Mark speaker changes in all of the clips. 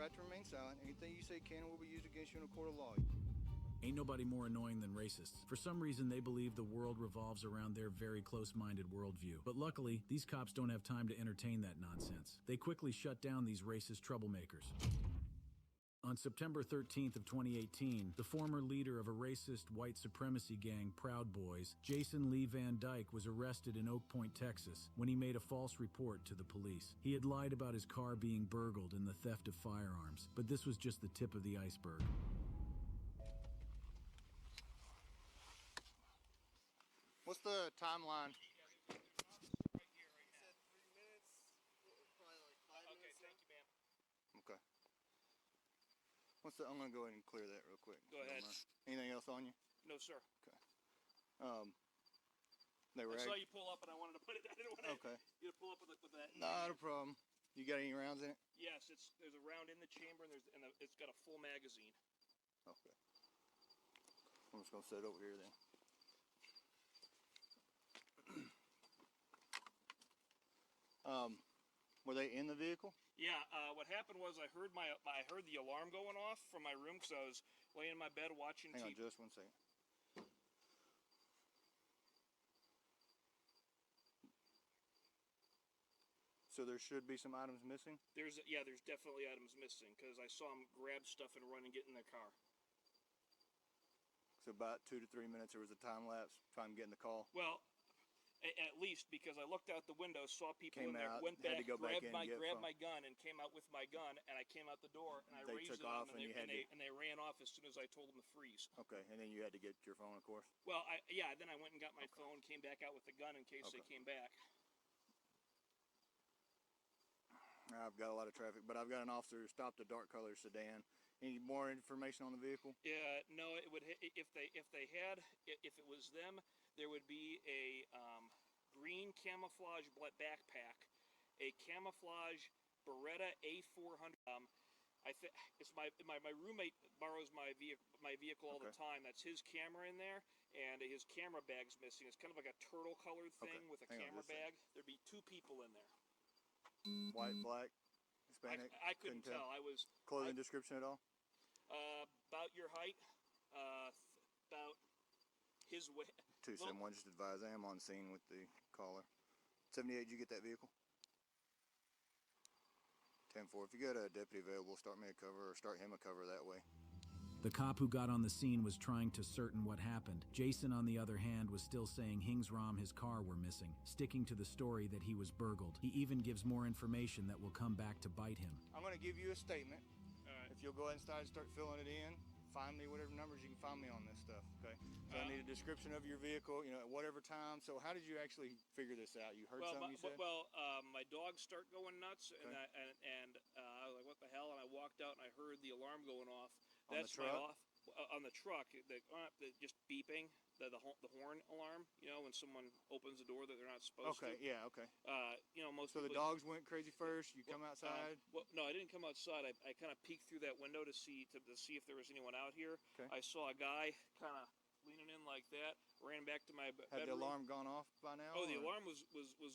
Speaker 1: right to remain silent. Anything you say can and will be used against you in a court of law.
Speaker 2: Ain't nobody more annoying than racists. For some reason, they believe the world revolves around their very close-minded worldview. But luckily, these cops don't have time to entertain that nonsense. They quickly shut down these racist troublemakers. On September 13th of 2018, the former leader of a racist white supremacy gang, Proud Boys, Jason Lee Van Dyke, was arrested in Oak Point, Texas, when he made a false report to the police. He had lied about his car being burgled and the theft of firearms, but this was just the tip of the iceberg.
Speaker 1: What's the timeline?
Speaker 3: He said 3 minutes, probably like 5 minutes.
Speaker 4: Thank you, ma'am.
Speaker 1: Okay. I'm gonna go ahead and clear that real quick.
Speaker 4: Go ahead.
Speaker 1: Anything else on you?
Speaker 4: No, sir.
Speaker 1: Okay. They were.
Speaker 4: I saw you pull up, and I wanted to put it. I didn't want you to pull up with that.
Speaker 1: Not a problem. You got any rounds in it?
Speaker 4: Yes, there's a round in the chamber, and it's got a full magazine.
Speaker 1: Okay. I'm just gonna set it over here then. Were they in the vehicle?
Speaker 4: Yeah. What happened was I heard the alarm going off from my room because I was laying in my bed watching TV.
Speaker 1: Hang on just 1 second. So there should be some items missing?
Speaker 4: There's definitely items missing because I saw them grab stuff and run and get in their car.
Speaker 1: So about 2 to 3 minutes there was a time lapse, time getting the call?
Speaker 4: Well, at least, because I looked out the window, saw people in there, went
Speaker 1: back,
Speaker 4: grabbed my gun, and came out with my gun, and I came out the door, and I raised it on them, and they ran off as soon as I told them to freeze.
Speaker 1: Okay, and then you had to get your phone, of course?
Speaker 4: Well, then I went and got my phone, came back out with the gun in case they came back.
Speaker 1: I've got a lot of traffic, but I've got an officer who stopped a dark color sedan. Any more information on the vehicle?
Speaker 4: Yeah, no, it would if it was them, there would be a green camouflage backpack, a camouflage Beretta A400. It's my roommate borrows my vehicle all the time. That's his camera in there, and his camera bag's missing. It's kind of like a turtle colored thing with a camera bag. There'd be 2 people in there.
Speaker 1: White, black, Hispanic?
Speaker 4: I couldn't tell. I was
Speaker 1: clothing description at all?
Speaker 4: About your height, about his weight.
Speaker 1: 271, just advise I am on scene with the caller. 78, did you get that vehicle? 10-4, if you got a deputy available, start me a cover or start him a cover that way.
Speaker 2: The cop who got on the scene was trying to certain what happened. Jason, on the other hand, was still saying Hingsram, his car, were missing, sticking to the story that he was burgled. He even gives more information that will come back to bite him.
Speaker 1: I'm going to give you a statement.
Speaker 4: All right.
Speaker 1: If you'll go ahead and start filling it in, find me whatever numbers you can find me on this stuff, okay? So I need a description of your vehicle, at whatever time. So how did you actually figure this out? You heard something you said?
Speaker 4: My dogs start going nuts, okay. and I was like, what the hell? And I walked out and I heard the alarm going off.
Speaker 1: That's on the truck?
Speaker 4: On the truck, just beeping, the horn alarm, when someone opens the door that they're not supposed to.
Speaker 1: Okay, yeah, okay.
Speaker 4: Most
Speaker 1: So the dogs went crazy first, you come outside?
Speaker 4: No, I didn't come outside. I kind of peeked through that window to see if there was anyone out here.
Speaker 1: Okay.
Speaker 4: I saw a guy kind of leaning in like that, ran back to my bedroom.
Speaker 1: Had the alarm gone off by now?
Speaker 4: Oh, the alarm was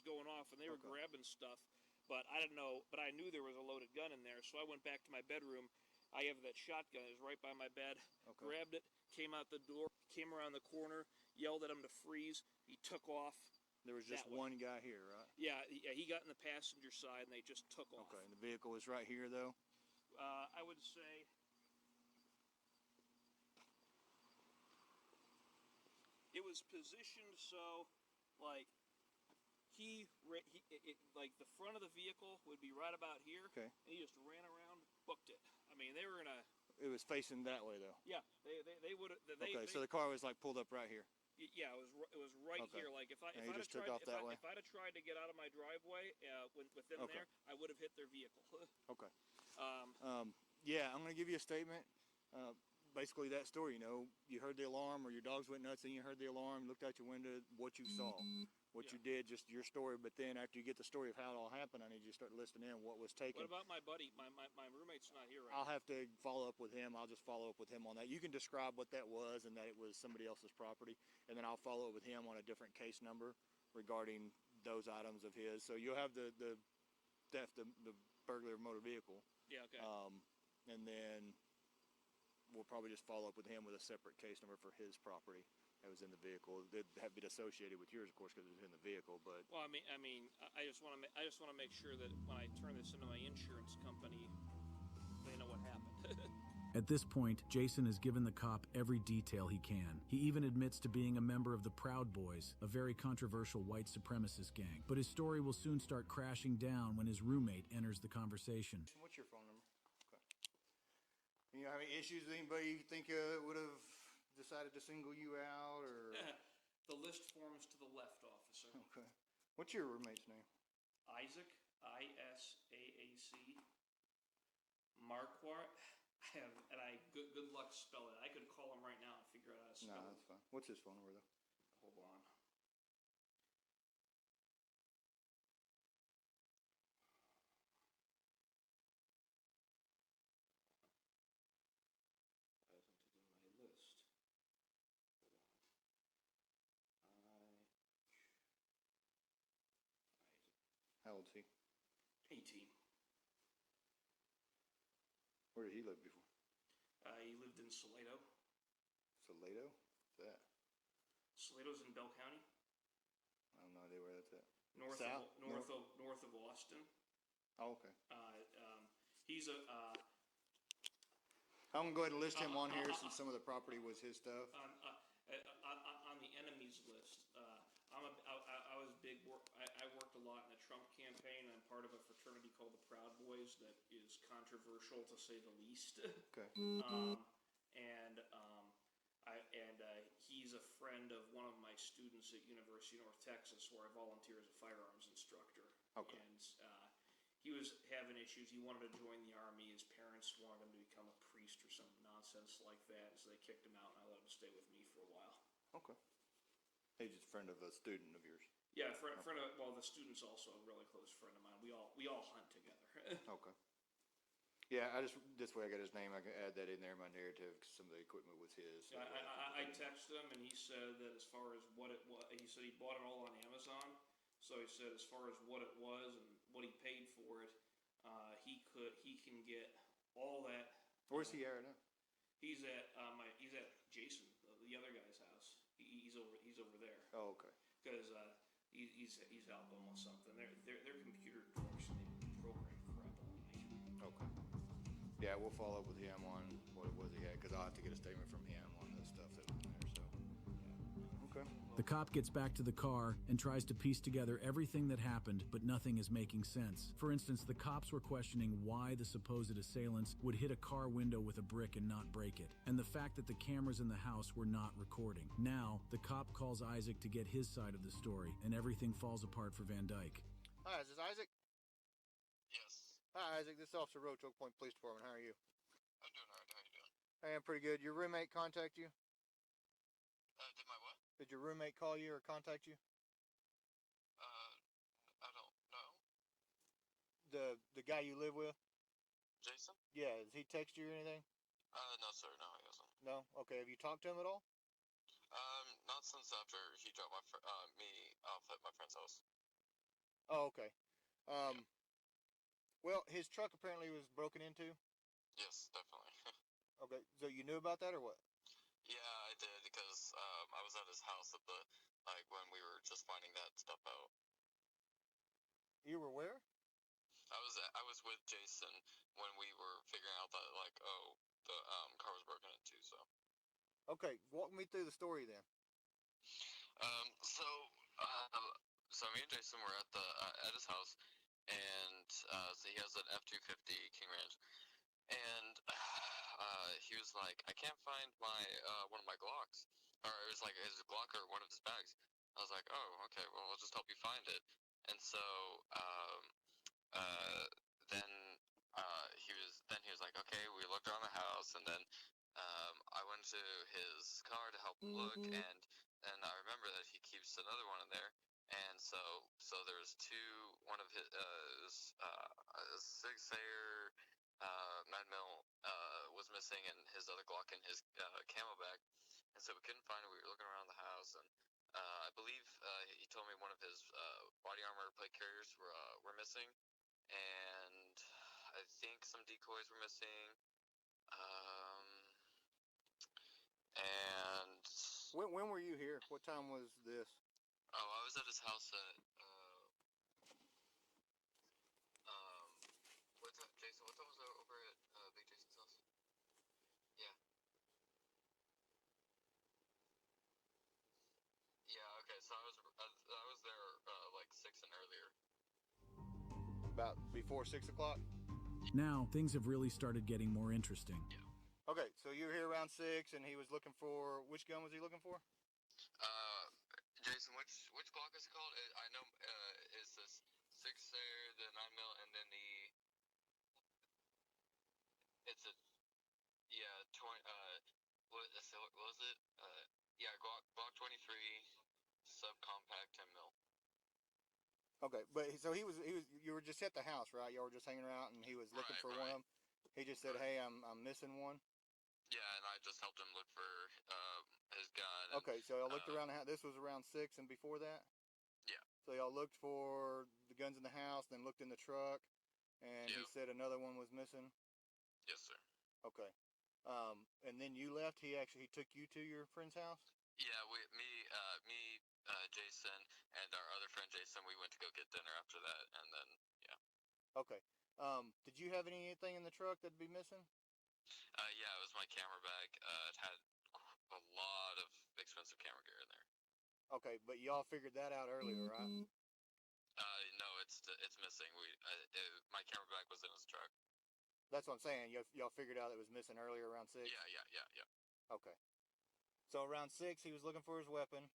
Speaker 4: going off, and they were grabbing stuff, but I didn't know, but I knew there was a loaded gun in there, so I went back to my bedroom. I have that shotgun. It was right by my bed. Okay. Grabbed it, came out the door, came around the corner, yelled at him to freeze. He took off.
Speaker 1: There was just one guy here, right?
Speaker 4: Yeah, he got in the passenger side, and they just took off.
Speaker 1: Okay, and the vehicle is right here, though?
Speaker 4: I would say it was positioned so, like, like the front of the vehicle would be right about here.
Speaker 1: Okay.
Speaker 4: And he just ran around, booked it. I mean, they were in a...
Speaker 1: It was facing that way, though?
Speaker 4: Yeah, they would have...
Speaker 1: Okay, so the car was, like, pulled up right here?
Speaker 4: Yeah, it was right here. Like, if I'd have tried to get out of my driveway with them there, I would have hit their vehicle.
Speaker 1: Okay. Yeah, I'm going to give you a statement. Basically that story, you heard the alarm or your dogs went nuts and you heard the alarm, looked out your window, what you saw. What you did, just your story, but then after you get the story of how it all happened, I need you to start listing in what was taken.
Speaker 4: What about my buddy? My roommate's not here right now.
Speaker 1: I'll have to follow up with him. I'll just follow up with him on that. You can describe what that was and that it was somebody else's property, and then I'll follow up with him on a different case number regarding those items of his. So you'll have the theft, the burglary of motor vehicle.
Speaker 4: Yeah, okay.
Speaker 1: and then we'll probably just follow up with him with a separate case number for his property that was in the vehicle. It'd have been associated with yours, of course, because it was in the vehicle. But
Speaker 4: Well, I just want to make sure that when I turn this into my insurance company, they know what happened.
Speaker 2: At this point, Jason has given the cop every detail he can. He even admits to being a member of the Proud Boys, a very controversial white supremacist gang. But his story will soon start crashing down when his roommate enters the conversation.
Speaker 1: what's your phone number? Okay. You have any issues with anybody you think would have decided to single you out, or?
Speaker 4: The list forms to the left, officer.
Speaker 1: Okay. What's your roommate's name?
Speaker 4: Isaac, Isaac. Marquardt. Good luck spelling it. I could call him right now and figure out how to spell
Speaker 1: No,
Speaker 4: it.
Speaker 1: that's fine. What's his phone number, though?
Speaker 4: Hold on. My list.
Speaker 1: How old is he?
Speaker 4: 18.
Speaker 1: Where did he live before?
Speaker 4: He lived in Salado.
Speaker 1: Salado? What's that?
Speaker 4: Salado's in Bell County,
Speaker 1: I have no idea where that's at.
Speaker 4: north
Speaker 1: South?
Speaker 4: of Austin.
Speaker 1: Oh, okay.
Speaker 4: He's a
Speaker 1: I'm gonna go ahead and list him on here since some of the property was his stuff.
Speaker 4: on the enemies list. I was big. I worked a lot in the Trump campaign. I'm part of a fraternity called the Proud Boys that is controversial to say the least.
Speaker 1: Okay.
Speaker 4: He's a friend of one of my students at University of North Texas, where I volunteer as a firearms instructor.
Speaker 1: Okay.
Speaker 4: And he was having issues. He wanted to join the Army. His parents wanted him to become a priest or some nonsense like that, so they kicked him out, and I let him stay with me for a while.
Speaker 1: Okay. He's just a friend of a student of yours.
Speaker 4: Yeah, friend of, well, the student's also a really close friend of mine. We all hunt together.
Speaker 1: Okay. Yeah, this way I got his name. I can add that in there in my narrative because some of the equipment was his. So
Speaker 4: I texted him, and he said that as far as what it was, he said he bought it all on Amazon. So he said as far as what it was and what he paid for it, he can get all that.
Speaker 1: Where's he at right now?
Speaker 4: He's at Jason, the other guy's house. He's over there.
Speaker 1: Oh, okay.
Speaker 4: Because he's helping him with something. Their computer dorks, they program crap all night.
Speaker 1: Okay. Yeah, we'll follow up with him on what it was he had because I'll have to get a statement from him on the stuff that was in there. So. Yeah. Okay.
Speaker 2: The cop gets back to the car and tries to piece together everything that happened, but nothing is making sense. For instance, the cops were questioning why the supposed assailants would hit a car window with a brick and not break it, and the fact that the cameras in the house were not recording. Now, the cop calls Isaac to get his side of the story, and everything falls apart for Van Dyke.
Speaker 1: Hi, is this Isaac?
Speaker 3: Yes.
Speaker 1: Hi, Isaac. This is Officer Roach, Oak Point Police Department. How are you?
Speaker 3: I'm doing alright. How you doing?
Speaker 1: I am pretty good. Your roommate contact you?
Speaker 3: Did my what?
Speaker 1: Did your roommate call you or contact you?
Speaker 3: I don't know.
Speaker 1: The guy you live with?
Speaker 3: Jason?
Speaker 1: Yeah. Does he text you or anything?
Speaker 3: No, sir. No, he hasn't.
Speaker 1: No. Okay. Have you talked to him at all?
Speaker 3: Not since after he dropped me off at my friend's house.
Speaker 1: Oh, okay. Well, his truck apparently was broken into.
Speaker 3: Yes, definitely.
Speaker 1: Okay. So you knew about that or what?
Speaker 3: Yeah, I did because I was at his house at when we were just finding that stuff out.
Speaker 1: You were where?
Speaker 3: I was with Jason when we were figuring out that the car was broken into. So.
Speaker 1: Okay. Walk me through the story then.
Speaker 3: So me and Jason were at his house, and so he has an F-250 King Ranch, and he was like, I can't find my one of my Glocks, or it was like his Glock or one of his bags. I was like, oh, okay, well, I'll just help you find it. And so then he was like, okay, we looked around the house, and then I went to his car to help him look, and I remember that he keeps another one in there, and so there's one of his Sig Sauer 9mm was missing, and his other Glock in his camo bag, and so we couldn't find it. We were looking around the house, and I believe he told me one of his body armor plate carriers were missing, and I think some decoys were missing. Um, and
Speaker 1: When were you here? What time was this?
Speaker 3: oh, I was at his house at what time, Jason? What time was I over at Big Jason's house? Yeah, yeah. Okay, so I was there like 6 and earlier.
Speaker 1: About before 6 o'clock.
Speaker 2: Now, things have really started getting more interesting.
Speaker 3: Yeah.
Speaker 1: Okay, so you were here around 6, and he was looking for which gun was he looking for?
Speaker 3: Uh, Jason, which Glock is it called? I know it's this 6 there, the 9 mil, and then it's a yeah 20 what was it? Yeah, Glock 23 subcompact 10 mil.
Speaker 1: Okay, but so he was you were just at the house, right? Y'all were just hanging around, and he was looking for one of them. He just said,
Speaker 3: Right.
Speaker 1: "Hey, I'm missing one."
Speaker 3: Yeah, and I just helped him look for his gun. And,
Speaker 1: Okay, so y'all looked around the house. This was around 6, and before that.
Speaker 3: Yeah.
Speaker 1: So y'all looked for the guns in the house, then looked in the truck, and he
Speaker 3: Yep.
Speaker 1: said another one was missing.
Speaker 3: Yes, sir.
Speaker 1: Okay. And then you left. He took you to your friend's house.
Speaker 3: Yeah, me, Jason, and our other friend Jason, we went to go get dinner after that, and then yeah.
Speaker 1: Okay. Did you have anything in the truck that'd be missing?
Speaker 3: Yeah, it was my camera bag. It had a lot of expensive camera gear in there.
Speaker 1: Okay, but y'all figured that out earlier, right?
Speaker 3: No, it's missing. My camera bag was in his truck.
Speaker 1: That's what I'm saying. Y'all figured out it was missing earlier around 6.
Speaker 3: Yeah.
Speaker 1: Okay. So around 6, he was looking for his weapon.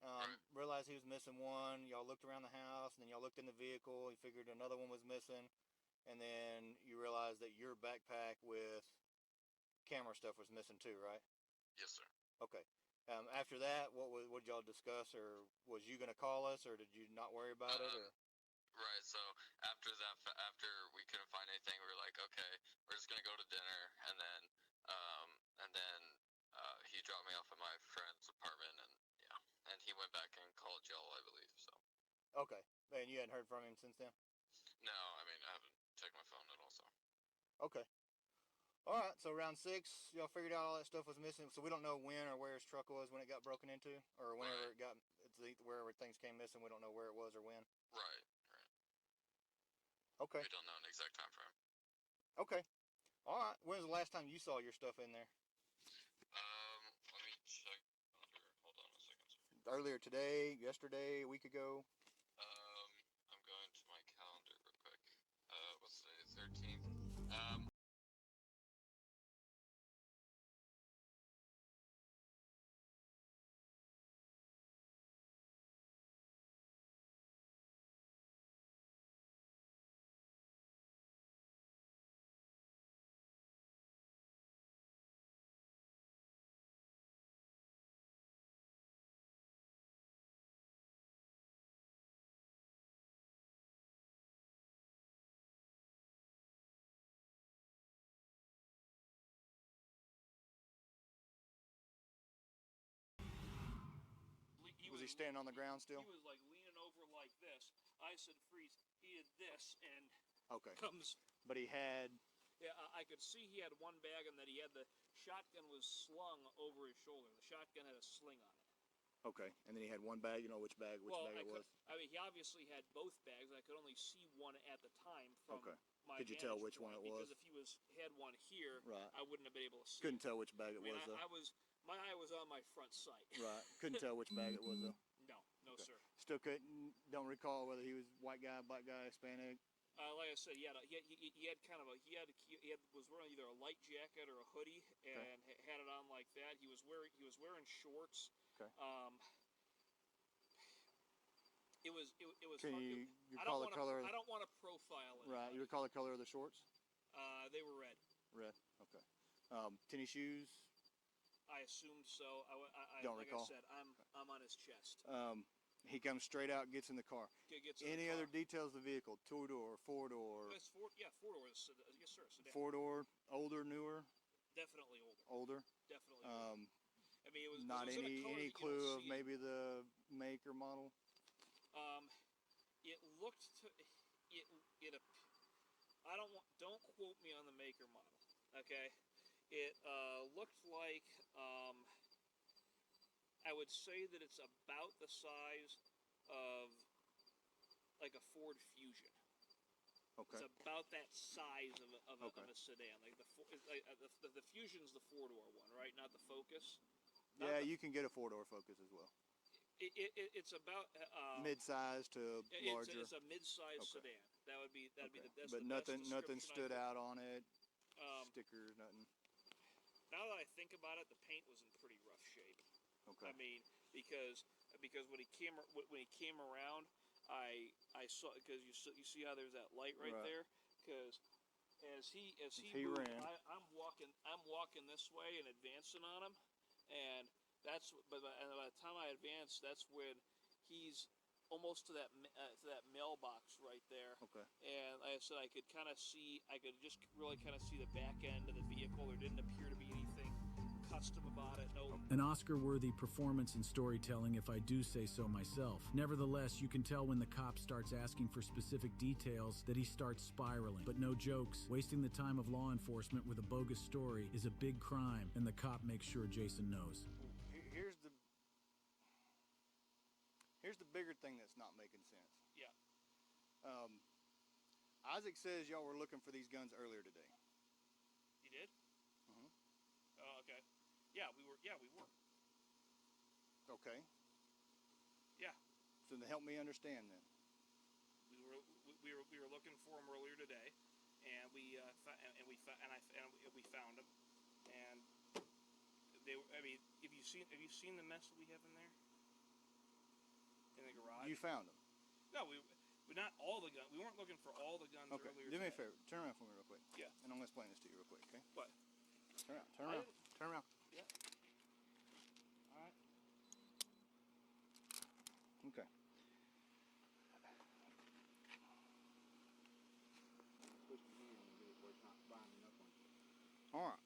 Speaker 3: Right.
Speaker 1: Realized he was missing one. Y'all looked around the house, and then y'all looked in the vehicle. He figured another one was missing, and then you realized that your backpack with camera stuff was missing too, right?
Speaker 3: Yes, sir.
Speaker 1: Okay. After that, what did y'all discuss, or was you gonna call us, or did you not worry about it, or?
Speaker 3: Right. So after that, after we couldn't find anything, we were like, okay, we're just gonna go to dinner, and then um, he dropped me off at my friend's apartment, and yeah, and he went back and called y'all, I believe. So
Speaker 1: Okay. And you hadn't heard from him since then?
Speaker 3: no, I mean I haven't checked my phone at all. So
Speaker 1: Okay. All right. So around 6, y'all figured out all that stuff was missing. So we don't know when or where his truck was when it got broken into, or whenever
Speaker 3: Right.
Speaker 1: it got wherever things came missing. We don't know where it was or when.
Speaker 3: right.
Speaker 1: Okay.
Speaker 3: We don't know an exact time frame.
Speaker 1: Okay. All right. When's the last time you saw your stuff in there?
Speaker 3: Let me check. Hold on a second.
Speaker 1: Earlier today, yesterday, a week ago.
Speaker 3: I'm going to my calendar real quick. What's today? 13th.
Speaker 1: Was he standing on the ground still?
Speaker 4: He was like leaning over like this. I said freeze. He did this and
Speaker 1: Okay.
Speaker 4: comes.
Speaker 1: But he had.
Speaker 4: Yeah, I could see he had one bag and that he had the shotgun was slung over his shoulder. The shotgun had a sling on it.
Speaker 1: Okay. And then he had one bag. You know which bag it was?
Speaker 4: I mean, he obviously had both bags. I could only see one at the time from
Speaker 1: Okay.
Speaker 4: my
Speaker 1: Could you tell
Speaker 4: vantage
Speaker 1: which one
Speaker 4: point,
Speaker 1: it was?
Speaker 4: Because if he had one here,
Speaker 1: Right.
Speaker 4: I wouldn't have been able to see.
Speaker 1: Couldn't tell which bag it
Speaker 4: I mean,
Speaker 1: was though.
Speaker 4: my eye was on my front sight.
Speaker 1: Right. Couldn't tell which bag it was though.
Speaker 4: No,
Speaker 1: Okay.
Speaker 4: sir.
Speaker 1: Still couldn't. Don't recall whether he was white guy, black guy, Hispanic.
Speaker 4: Like I said, he had kind of was wearing either a light jacket or a hoodie and had it on like that. He was wearing shorts.
Speaker 1: Okay.
Speaker 4: It was
Speaker 1: Can
Speaker 4: hard.
Speaker 1: you
Speaker 4: I
Speaker 1: recall
Speaker 4: don't
Speaker 1: the color?
Speaker 4: I don't want to profile it.
Speaker 1: Right. You recall the color of the shorts?
Speaker 4: They were red.
Speaker 1: Red. Okay. Tennis shoes.
Speaker 4: I assumed so.
Speaker 1: Don't
Speaker 4: like
Speaker 1: recall.
Speaker 4: I said, I'm on his chest.
Speaker 1: He comes straight out, gets in the car.
Speaker 4: Gets in
Speaker 1: Any
Speaker 4: the car.
Speaker 1: other details of the vehicle? Two-door, four-door?
Speaker 4: It's four door. Yes, sir. Sedan.
Speaker 1: Four-door, older, newer?
Speaker 4: Definitely older.
Speaker 1: Older.
Speaker 4: Definitely older. I mean, it was
Speaker 1: Not
Speaker 4: it was in a color
Speaker 1: any
Speaker 4: that you
Speaker 1: clue
Speaker 4: don't
Speaker 1: of
Speaker 4: see
Speaker 1: maybe the make or model?
Speaker 4: It looked to it. I don't quote me on the make or model. Okay, It looked like, I would say that it's about the size of like a Ford Fusion.
Speaker 1: Okay.
Speaker 4: It's about that size of
Speaker 1: Okay.
Speaker 4: a sedan. Like the Fusion's the four-door one, right? Not the Focus.
Speaker 1: Yeah, you can get a four-door Focus as well.
Speaker 4: It's about
Speaker 1: Mid-size to larger.
Speaker 4: It's a mid-size
Speaker 1: Okay.
Speaker 4: sedan. That'd be that's
Speaker 1: But
Speaker 4: the best
Speaker 1: nothing
Speaker 4: description
Speaker 1: stood
Speaker 4: I
Speaker 1: out on it.
Speaker 4: Um,
Speaker 1: Stickers, nothing.
Speaker 4: Now that I think about it, the paint was in pretty rough shape.
Speaker 1: Okay.
Speaker 4: I mean, because when he came around, I saw, because you see how there's that light right
Speaker 1: Right.
Speaker 4: there, because as he
Speaker 1: he
Speaker 4: moved,
Speaker 1: ran.
Speaker 4: I'm walking this way and advancing on him, and by the time I advance, that's when he's almost to that mailbox right there.
Speaker 1: Okay.
Speaker 4: And like I said, I could just really kind of see the back end of the vehicle. There didn't appear to be anything custom about it. No.
Speaker 2: An Oscar-worthy performance in storytelling, if I do say so myself. Nevertheless, you can tell when the cop starts asking for specific details that he starts spiraling. But no jokes. Wasting the time of law enforcement with a bogus story is a big crime, and the cop makes sure Jason knows.
Speaker 1: Here's the bigger thing that's not making sense.
Speaker 4: Yeah.
Speaker 1: Isaac says y'all were looking for these guns earlier today.
Speaker 4: You did?
Speaker 1: Mhm.
Speaker 4: Oh, okay. Yeah, we were.
Speaker 1: Okay.
Speaker 4: Yeah.
Speaker 1: So to help me understand then.
Speaker 4: We were looking for them earlier today, and we found them, and they. I mean, have you seen the mess that we have in there? In the garage.
Speaker 1: You found them.
Speaker 4: No, but not all the guns. We weren't looking for all the guns
Speaker 1: Okay.
Speaker 4: earlier.
Speaker 1: Do me a
Speaker 4: today.
Speaker 1: favor. Turn around for me real quick.
Speaker 4: Yeah.
Speaker 1: And I'm gonna explain this to you real quick. Okay.
Speaker 4: What?
Speaker 1: Turn around. Turn around. Turn around.
Speaker 4: Yeah. All right.
Speaker 1: Okay. All right.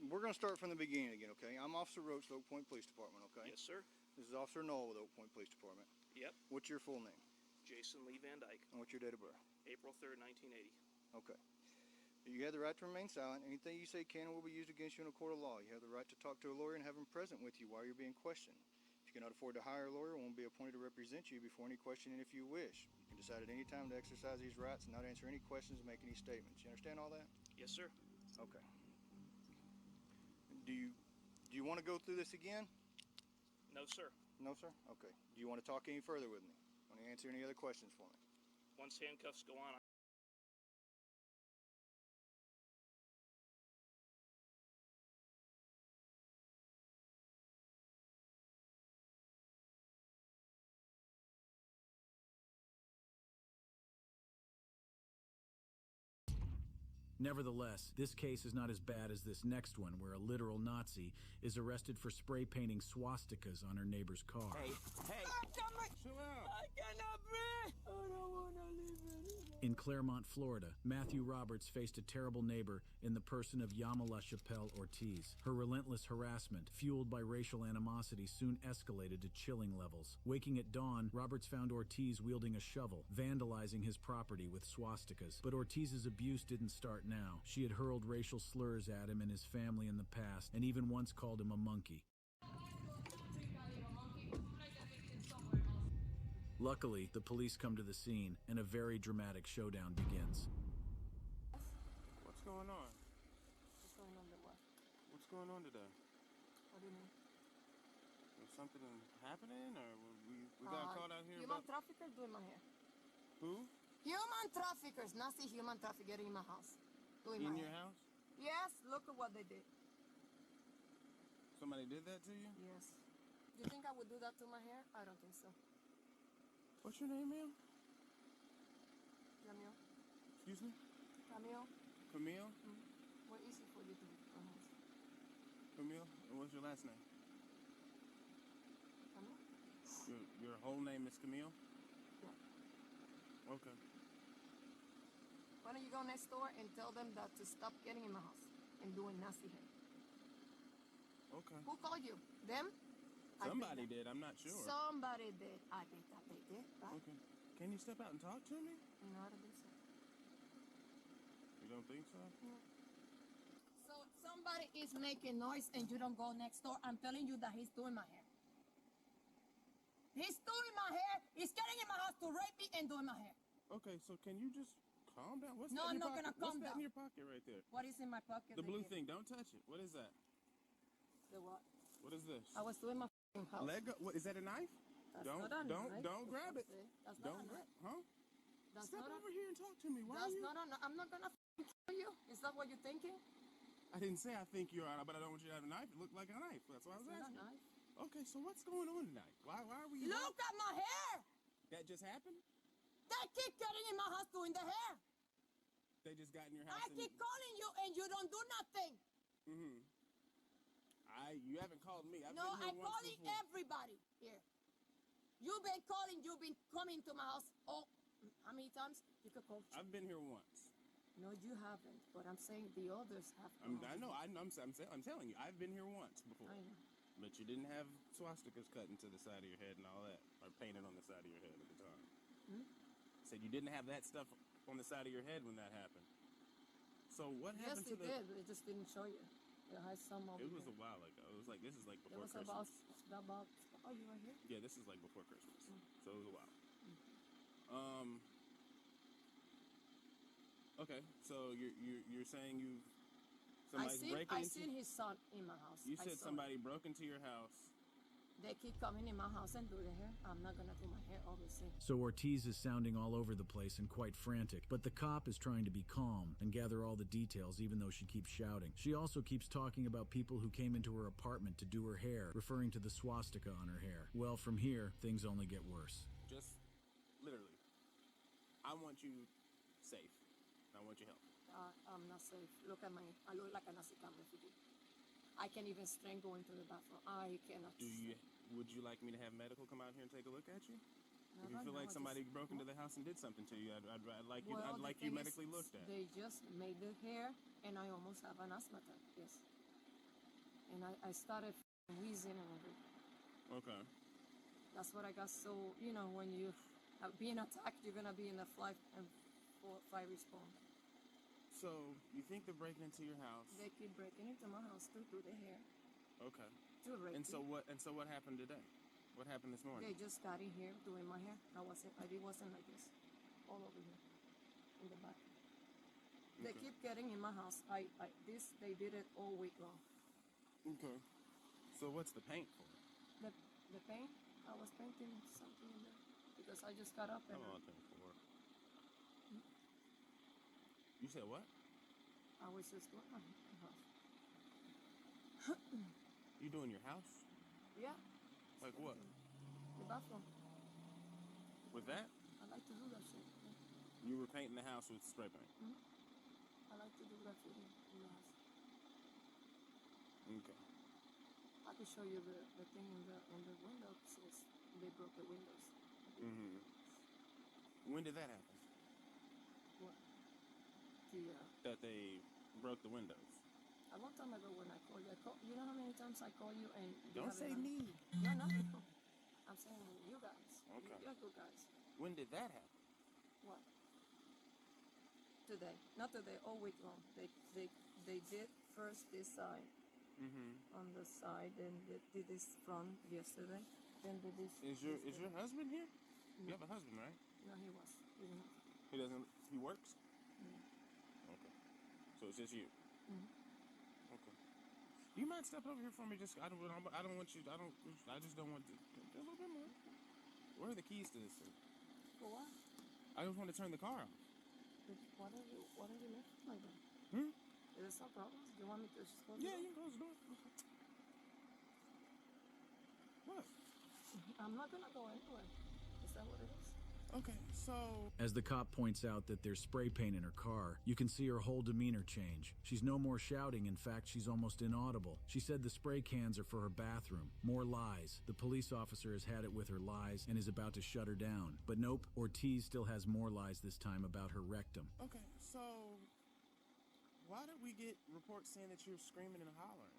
Speaker 1: We're going to start from the beginning again, okay? I'm Officer Roach with Oak Point Police Department, okay?
Speaker 4: Yes, sir.
Speaker 1: This is Officer Knoll with Oak Point Police Department.
Speaker 4: Yep.
Speaker 1: What's your full name?
Speaker 4: Jason Lee Van Dyke.
Speaker 1: And what's your date of birth?
Speaker 4: April 3rd, 1980.
Speaker 1: Okay. You have the right to remain silent. Anything you say can and will be used against you in a court of law. You have the right to talk to a lawyer and have him present with you while you're being questioned. If you cannot afford to hire a lawyer, one will be appointed to represent you before any questioning if you wish. You can decide at any time to exercise these rights and not answer any questions and make any statements. You understand all that?
Speaker 4: Yes, sir.
Speaker 1: Okay. Do you want to go through this again?
Speaker 4: No, sir.
Speaker 1: No, sir? Okay. Do you want to talk any further with me? Want to answer any other questions for me?
Speaker 4: Once handcuffs go on,
Speaker 2: Nevertheless, this case is not as bad as this next one, where a literal Nazi is arrested for spray painting swastikas on her neighbor's car.
Speaker 5: Hey! Chill out! I cannot breathe! I don't want to live anymore.
Speaker 2: In Claremont, Florida, Matthew Roberts faced a terrible neighbor in the person of Yamala Chappelle Ortiz. Her relentless harassment, fueled by racial animosity, soon escalated to chilling levels. Waking at dawn, Roberts found Ortiz wielding a shovel, vandalizing his property with swastikas. But Ortiz's abuse didn't start now. She had hurled racial slurs at him and his family in the past, and even once called him a monkey. Luckily, the police come to the scene, and a very dramatic showdown begins.
Speaker 5: What's going on?
Speaker 6: What's going on with what?
Speaker 5: What's going on today?
Speaker 6: What do you mean?
Speaker 5: Is something happening, or we got caught out here
Speaker 6: Human
Speaker 5: about...
Speaker 6: traffickers doing my hair.
Speaker 5: Who?
Speaker 6: Human traffickers, nasty human trafficker in my house. Doing
Speaker 5: In
Speaker 6: my
Speaker 5: your
Speaker 6: hair.
Speaker 5: house?
Speaker 6: Yes, look at what they did.
Speaker 5: Somebody did that to you?
Speaker 6: Yes. Do you think I would do that to my hair? I don't think so.
Speaker 5: What's your name, ma'am?
Speaker 6: Camille?
Speaker 5: Excuse me?
Speaker 6: Camille?
Speaker 5: Camille?
Speaker 6: What easy for you to pronounce?
Speaker 5: Camille? And what's your last name?
Speaker 6: Camille?
Speaker 5: Your whole name is Camille?
Speaker 6: Yeah.
Speaker 5: Okay.
Speaker 6: Why don't you go next door and tell them that to stop getting in my house and doing nasty hair?
Speaker 5: Okay.
Speaker 6: Who called you? Them? I bet
Speaker 5: Somebody
Speaker 6: that-
Speaker 5: did, I'm not sure.
Speaker 6: Somebody did. I bet that they did, right?
Speaker 5: Okay. Can you step out and talk to me?
Speaker 6: No, I don't think so.
Speaker 5: You don't think so?
Speaker 6: So somebody somebody is making noise and you don't go next door, I'm telling you that he's doing my hair. He's doing my hair. He's getting in my house to rape me and doing my hair.
Speaker 7: Okay, so can you just calm down? What's
Speaker 6: No,
Speaker 7: that in
Speaker 6: I'm
Speaker 7: your
Speaker 6: not
Speaker 7: pocket?
Speaker 6: gonna calm
Speaker 7: What's that
Speaker 6: down.
Speaker 7: in your pocket right there?
Speaker 6: What is in my pocket?
Speaker 7: The blue
Speaker 6: right
Speaker 7: thing. Don't touch it. What is that?
Speaker 6: here? The what?
Speaker 7: What is this?
Speaker 6: I was doing my f***ing house.
Speaker 7: Let go. What is that? A knife?
Speaker 6: That's
Speaker 7: don't
Speaker 6: not a knife.
Speaker 7: don't grab it.
Speaker 6: That's
Speaker 7: Don't
Speaker 6: not a
Speaker 7: grab.
Speaker 6: knife.
Speaker 7: Huh?
Speaker 6: That's
Speaker 7: Step
Speaker 6: not
Speaker 7: over here and talk to me. Why are
Speaker 6: That's
Speaker 7: you?
Speaker 6: not a knife. I'm not gonna f***ing kill you. Is that what you're thinking?
Speaker 7: I didn't say I think you're out, but I don't want you to have a knife. It looked like a knife. That's why I was
Speaker 6: It's not a
Speaker 7: asking.
Speaker 6: knife.
Speaker 7: Okay, so what's going on tonight? Why are we?
Speaker 6: Look at my hair.
Speaker 7: That just happened?
Speaker 6: They keep getting in my house doing the hair.
Speaker 7: They just got in your house.
Speaker 6: I keep calling you and you don't do nothing.
Speaker 7: You haven't called me. I've
Speaker 6: No,
Speaker 7: been here
Speaker 6: I'm
Speaker 7: once
Speaker 6: calling
Speaker 7: before.
Speaker 6: everybody here. You've been calling. You've been coming to my house. Oh, how many times? You could call.
Speaker 7: I've been here once.
Speaker 6: No, you haven't. But I'm saying the others have.
Speaker 7: I know. I'm telling you. I've been here once before.
Speaker 6: I know.
Speaker 7: But you didn't have swastikas cut into the side of your head and all that, or painted on the side of your head at the time. Said you didn't have that stuff on the side of your head when that happened. So what
Speaker 6: Yes,
Speaker 7: happened
Speaker 6: it
Speaker 7: to the?
Speaker 6: did. It just didn't show you. It has some of
Speaker 7: It was a while ago. It was like this is like
Speaker 6: It
Speaker 7: before
Speaker 6: was
Speaker 7: Christmas.
Speaker 6: about. Oh, you were here.
Speaker 7: Yeah, this is like before Christmas. So it was a while. Okay, so you're saying
Speaker 6: I seen his son in my house.
Speaker 7: You
Speaker 6: I
Speaker 7: said
Speaker 6: saw
Speaker 7: somebody broke into your house.
Speaker 6: They keep coming in my house and do the hair. I'm not gonna do my hair, obviously.
Speaker 2: So Ortiz is sounding all over the place and quite frantic, but the cop is trying to be calm and gather all the details even though she keeps shouting. She also keeps talking about people who came into her apartment to do her hair, referring to the swastika on her hair. Well, from here, things only get worse.
Speaker 7: Just literally, I want you safe. I want your help.
Speaker 6: I'm not safe. Look at I look like a Nazi camp refugee. I can't even stand going to the bathroom. I cannot.
Speaker 7: Would you like me to have medical come out here and take a look at you?
Speaker 6: No,
Speaker 7: If you feel
Speaker 6: no,
Speaker 7: like somebody
Speaker 6: just-
Speaker 7: broke into the house and did something to you, I'd like you.
Speaker 6: Well,
Speaker 7: I'd
Speaker 6: the
Speaker 7: like you
Speaker 6: thing is,
Speaker 7: medically looked at.
Speaker 6: They just made the hair, and I almost have an asthma attack. Yes. And I started wheezing and everything.
Speaker 7: Okay.
Speaker 6: That's what I got. So when you have being attacked, you're gonna be in a flight response.
Speaker 7: So you think they're breaking into your house?
Speaker 6: They keep breaking into my house to do the hair.
Speaker 7: Okay.
Speaker 6: To rape
Speaker 7: And so
Speaker 6: me.
Speaker 7: what? And so what happened today? What happened this morning?
Speaker 6: They just got in here doing my hair. It wasn't like this. All over here. In the back. They
Speaker 7: Okay.
Speaker 6: keep getting in my house. They did it all week long.
Speaker 7: Okay. So what's the paint for?
Speaker 6: The paint, I was painting something in there. Because I just got up and
Speaker 7: How long paint for? You said what?
Speaker 6: I was just doing my house.
Speaker 7: You doing your house?
Speaker 6: Yeah.
Speaker 7: Like what?
Speaker 6: The bathroom.
Speaker 7: With that?
Speaker 6: I like to do that shit. Yeah.
Speaker 7: You were painting the house with spray paint.
Speaker 6: I like to do that shit in the house.
Speaker 7: Okay.
Speaker 6: I could show you the thing in the window since they broke the windows.
Speaker 7: When did that happen?
Speaker 6: What?
Speaker 7: That they broke the windows.
Speaker 6: A long time ago when I called you, you know how many times I call you and you
Speaker 7: Don't
Speaker 6: haven't
Speaker 7: say me.
Speaker 6: No, not you. I'm saying you guys.
Speaker 7: Okay.
Speaker 6: You're good guys.
Speaker 7: When did that happen?
Speaker 6: What? Today. Not today, all week long. They did first this side. On the side, then they did this front yesterday. Then they did this.
Speaker 7: Is your husband here? You have a husband, right?
Speaker 6: No, he was. He didn't.
Speaker 7: He doesn't. He works. Okay. So it's just you. Okay. Do you mind stepping over here for me? Just I don't want you. I just don't want to. A little bit more. Where are the keys to this thing?
Speaker 6: For what?
Speaker 7: I just want to turn the car off.
Speaker 6: Why don't you leave like that? Is there some problem? Do you want me to just close
Speaker 2: Yeah,
Speaker 6: the door?
Speaker 2: you can close the door. What?
Speaker 6: I'm not gonna go anywhere. Is that what it is?
Speaker 2: Okay, so...
Speaker 8: As the cop points out that there's spray paint in her car, you can see her whole demeanor change. She's no more shouting. In fact, she's almost inaudible. She said the spray cans are for her bathroom. More lies. The police officer has had it with her lies and is about to shut her down. But nope, Ortiz still has more lies this time about her rectum.
Speaker 2: Okay, so... Why did we get reports saying that you were screaming and hollering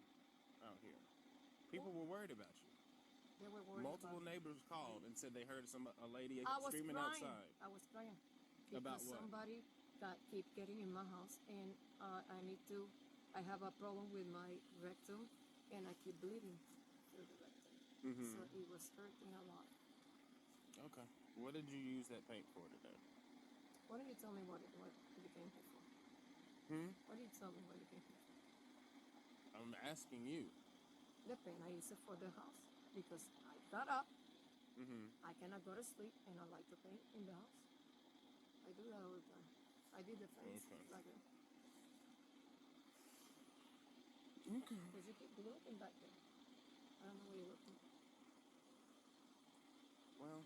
Speaker 2: out here? People were worried about you.
Speaker 6: They were worried
Speaker 2: Multiple
Speaker 6: about
Speaker 2: neighbors called and said they heard a lady
Speaker 6: I was
Speaker 2: screaming
Speaker 6: crying.
Speaker 2: outside.
Speaker 6: I was crying.
Speaker 2: About
Speaker 6: Because
Speaker 2: what?
Speaker 6: somebody keep getting in my house and I need to I have a problem with my rectum, and I keep bleeding through the rectum. So it was hurting a lot.
Speaker 7: Okay. What did you use that paint for today?
Speaker 6: Why don't you tell me what you came here for? Why don't you tell me what you came here for?
Speaker 7: I'm asking you.
Speaker 6: The paint, I use it for the house. Because I got up, I cannot go to sleep, and I like to paint in the house. I do that all the time. I did the fence like that.
Speaker 7: Okay.
Speaker 6: Because you keep looking back there. I don't know where you're looking.
Speaker 7: Well,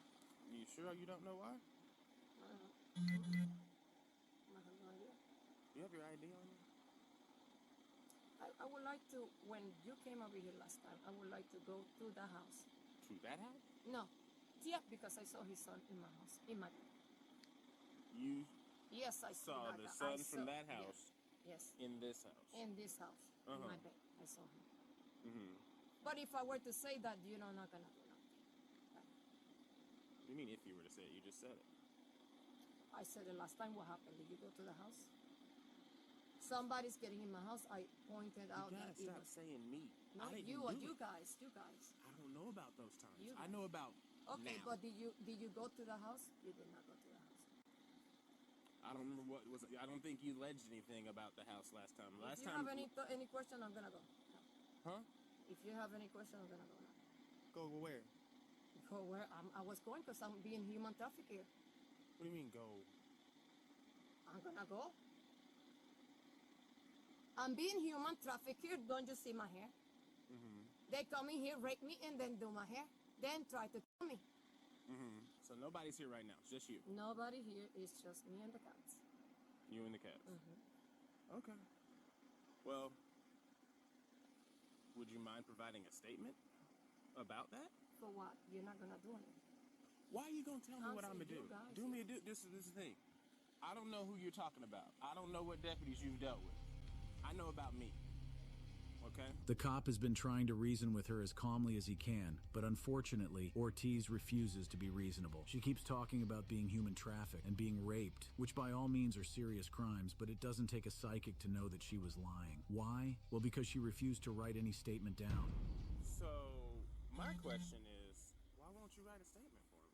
Speaker 7: you sure you don't know why?
Speaker 6: I don't know. I have no idea.
Speaker 7: You have your ID on you?
Speaker 6: I would like to, when you came over here last time, I would like to go to the house.
Speaker 7: To that house?
Speaker 6: No. Yeah, because I saw his son in my house, in my bed.
Speaker 7: You
Speaker 6: Yes, I
Speaker 7: saw
Speaker 6: that
Speaker 7: the
Speaker 6: guy.
Speaker 7: son from that house
Speaker 6: Yes.
Speaker 7: in this house.
Speaker 6: In this house, in my bed, I saw him. But if I were to say that, you're not gonna do nothing.
Speaker 7: What do you mean if you were to say it? You just said it.
Speaker 6: I said it last time. What happened? Did you go to the house? Somebody's getting in my house. I pointed out
Speaker 7: You
Speaker 6: that
Speaker 7: gotta
Speaker 6: it
Speaker 7: stop
Speaker 6: was
Speaker 7: saying me.
Speaker 6: no,
Speaker 7: I didn't
Speaker 6: you
Speaker 7: do
Speaker 6: you
Speaker 7: it.
Speaker 6: guys.
Speaker 7: I don't know about those times.
Speaker 6: You
Speaker 7: I
Speaker 6: guys.
Speaker 7: know about
Speaker 6: Okay,
Speaker 7: now.
Speaker 6: but did you go to the house? You did not go to the house.
Speaker 7: I don't remember what was. I don't think you alleged anything about the house last time.
Speaker 6: If you have any question, I'm gonna go. No.
Speaker 7: Huh?
Speaker 6: If you have any question, I'm gonna go now.
Speaker 1: Go where?
Speaker 6: Go where? I was going because I'm being human trafficked here.
Speaker 7: What do you mean go?
Speaker 6: I'm gonna go. I'm being human trafficked here. Don't you see my hair? They come in here, rape me, and then do my hair. Then try to kill me.
Speaker 7: So nobody's here right now. It's just you.
Speaker 6: Nobody here. It's just me and the cats.
Speaker 7: You and the cats. Okay. Well, would you mind providing a statement about that?
Speaker 6: For what? You're not gonna do anything.
Speaker 7: Why are you gonna tell me what I'm
Speaker 6: I'm
Speaker 7: gonna
Speaker 6: saying
Speaker 7: do?
Speaker 6: you guys.
Speaker 7: Do me a do. This is the thing. I don't know who you're talking about. I don't know what deputies you've dealt with. I know about me. Okay?
Speaker 2: The cop has been trying to reason with her as calmly as he can, but unfortunately, Ortiz refuses to be reasonable. She keeps talking about being human trafficked and being raped, which by all means are serious crimes, but it doesn't take a psychic to know that she was lying. Why? Well, because she refused to write any statement down.
Speaker 7: So, my question is, why won't you write a statement for me?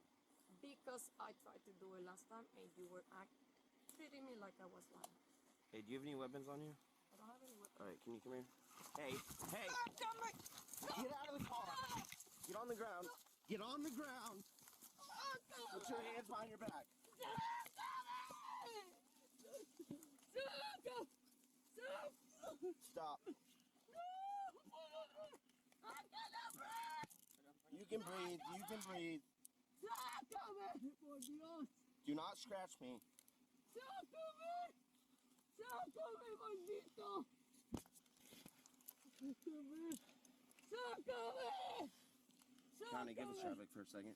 Speaker 6: Because I tried to do it last time, and you were treating me like I was lying.
Speaker 9: Hey, do you have any weapons on you?
Speaker 6: I don't have any weapons.
Speaker 9: All right, can you come here? Hey, hey!
Speaker 6: Stop me!
Speaker 9: Get out of the car! Get on the ground! Get on the ground! Put your hands behind your back! Stop! You can breathe. You can breathe. Do not scratch me. Connie, give us traffic for a second.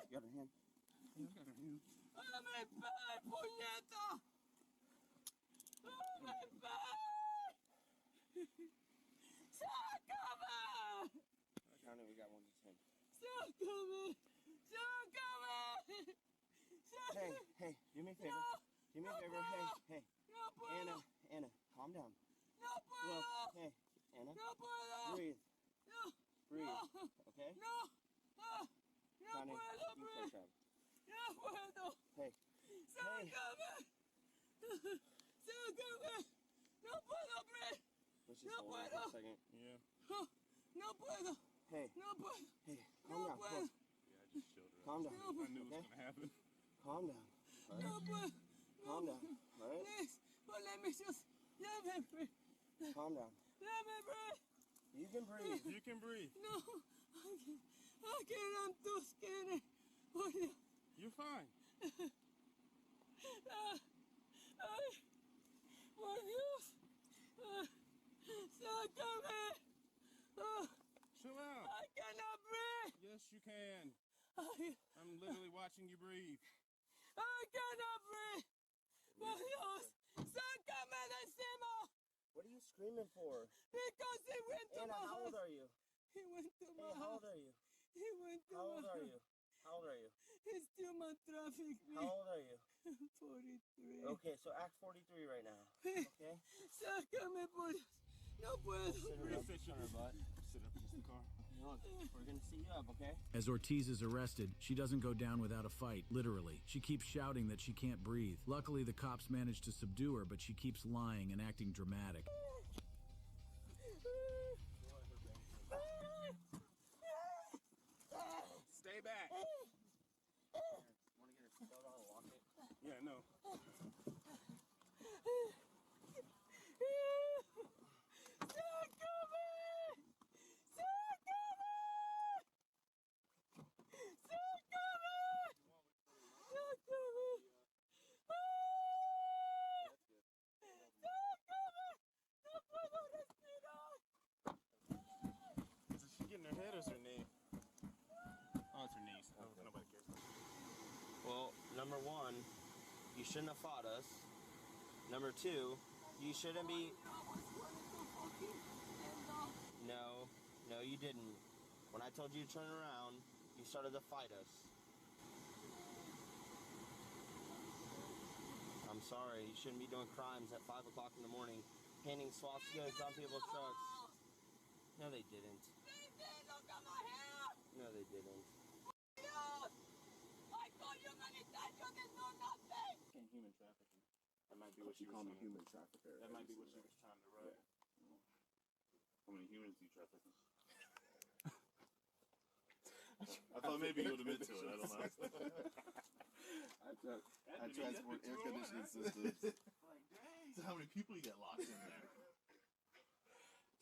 Speaker 9: You got her hand?
Speaker 7: You got her hand.
Speaker 9: Connie, we got one just hand. Hey, hey, do me a favor. Do me a favor. Hey, hey. Anna, calm down. Look, hey, Anna. Breathe. Breathe. Okay? Connie, you push up. Hey. Hey. Let's just hold on for a second.
Speaker 7: Yeah.
Speaker 9: Hey. Hey, calm down. Look.
Speaker 7: Yeah, I just chilled her.
Speaker 9: Calm down.
Speaker 7: I knew it was
Speaker 9: Okay?
Speaker 7: gonna happen.
Speaker 9: Calm down. All right? Calm down. All right? Calm down. You can breathe.
Speaker 7: You can breathe.
Speaker 5: I'm too scared.
Speaker 7: You're fine.
Speaker 5: Por Dios. Sácame.
Speaker 7: Chill out.
Speaker 5: I cannot breathe.
Speaker 7: Yes, you can.
Speaker 5: I
Speaker 7: I'm literally watching you breathe.
Speaker 5: cannot breathe. Por Dios. Sácame de encima.
Speaker 9: What are you screaming for?
Speaker 5: Because he went to
Speaker 9: Anna,
Speaker 5: my
Speaker 9: how old
Speaker 5: house.
Speaker 9: are you?
Speaker 5: He went to my
Speaker 9: Hey, how
Speaker 5: house.
Speaker 9: old are you?
Speaker 5: He went to
Speaker 9: How
Speaker 5: my
Speaker 9: old are
Speaker 5: house.
Speaker 9: you? How old are you?
Speaker 5: It's still my traffic.
Speaker 9: How old are you?
Speaker 5: 43.
Speaker 9: Okay, so act 43 right now. Okay?
Speaker 5: Sácame, por... No puedo.
Speaker 7: Sit up against the car.
Speaker 9: Look, we're gonna see you up, okay?
Speaker 2: As Ortiz is arrested, she doesn't go down without a fight, literally. She keeps shouting that she can't breathe. Luckily, the cops manage to subdue her, but she keeps lying and acting dramatic.
Speaker 7: Stay back.
Speaker 9: Want to get a soda and lock it?
Speaker 7: Yeah, no. Is she getting her head or is her knee? Oh, it's her knees. Nobody cares.
Speaker 9: Well, number one, you shouldn't have fought us. Number two, you shouldn't be... No, you didn't. When I told you to turn around, you started to fight us. I'm sorry, you shouldn't be doing crimes at 5 o'clock in the morning, handing swastikas on people's trucks. No, they didn't. No, they didn't.
Speaker 7: Human trafficking. That might be what she was
Speaker 10: call me
Speaker 7: trying
Speaker 10: human
Speaker 7: to...
Speaker 10: trafficker.
Speaker 7: That might be what she was trying to write. How many humans do you traffic? I thought maybe you would have been to it. I don't know.
Speaker 10: I transport air conditioning systems.
Speaker 7: Like, dang. So how many people you get locked in there?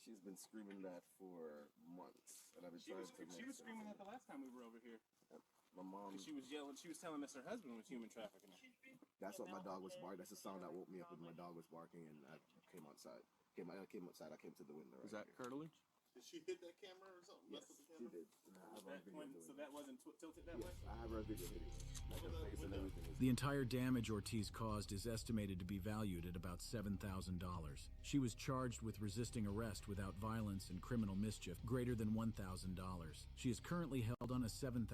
Speaker 10: She's been screaming that for months, and I've been trying to.
Speaker 7: She was screaming that the last time we were over here.
Speaker 10: My mom.
Speaker 7: She was yelling. She was telling us her husband was human trafficking her.
Speaker 10: That's what my dog was barking. That's the sound that woke me up when my dog was barking, and I came outside. I came outside. I came to the window.
Speaker 11: Is that curtilage?
Speaker 7: Did she hit that camera or something?
Speaker 10: Yes, she did.
Speaker 7: So that wasn't tilted that way?
Speaker 10: I have her video. Like her face and everything.
Speaker 2: The entire damage Ortiz caused is estimated to be valued at about $7,000. She was charged with resisting arrest without violence and criminal mischief greater than $1,000. She is currently held on a $7,000